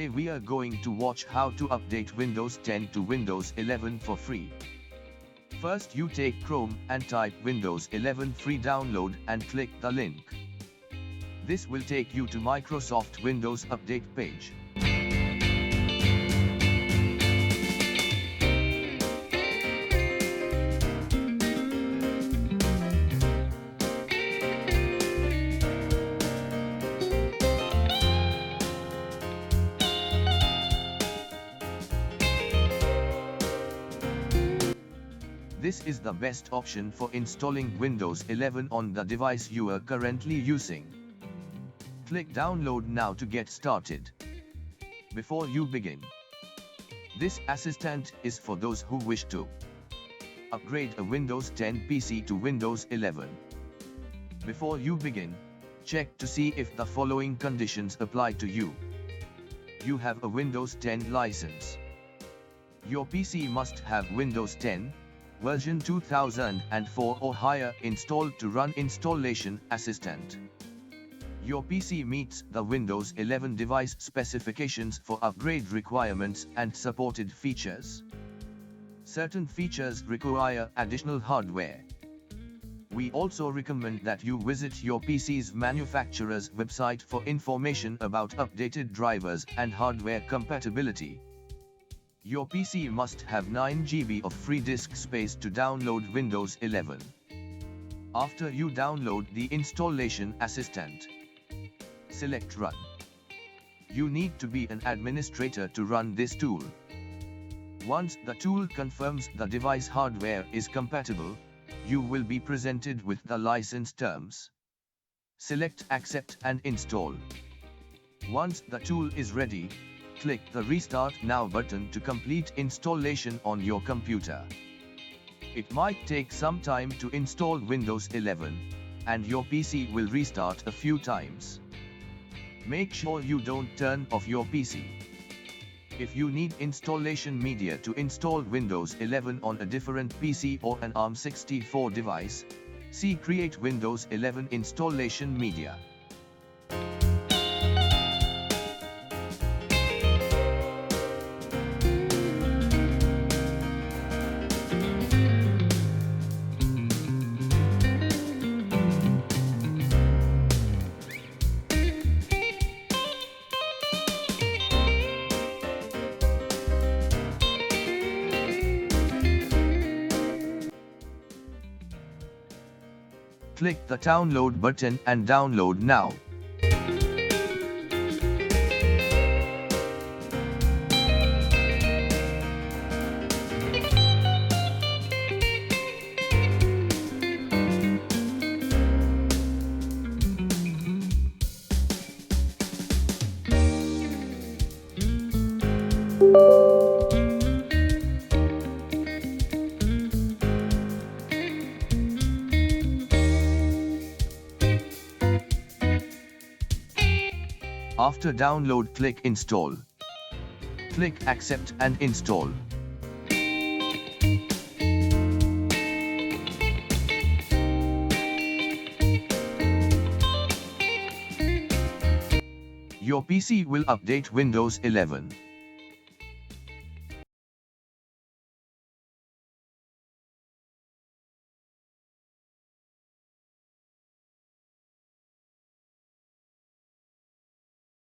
Today we are going to watch how to update Windows 10 to Windows 11 for free. First you take Chrome and type Windows 11 free download and click the link. This will take you to Microsoft Windows Update page. This is the best option for installing Windows 11 on the device you are currently using. Click Download now to get started. Before you begin, this assistant is for those who wish to upgrade a Windows 10 PC to Windows 11. Before you begin, check to see if the following conditions apply to you. You have a Windows 10 license. Your PC must have Windows 10 version 2004 or higher installed to run Installation Assistant. Your PC meets the Windows 11 device specifications for upgrade requirements and supported features. Certain features require additional hardware. We also recommend that you visit your PC's manufacturer's website for information about updated drivers and hardware compatibility. Your PC must have 9 GB of free disk space to download Windows 11. After you download the Installation Assistant, select Run. You need to be an administrator to run this tool. Once the tool confirms the device hardware is compatible, you will be presented with the license terms. Select Accept and Install. Once the tool is ready, click the Restart Now button to complete installation on your computer. It might take some time to install Windows 11, and your PC will restart a few times. Make sure you don't turn off your PC. If you need installation media to install Windows 11 on a different PC or an ARM64 device, see Create Windows 11 Installation Media. Click the Download button and download now. After download, click Install. Click Accept and Install. Your PC will update Windows 11.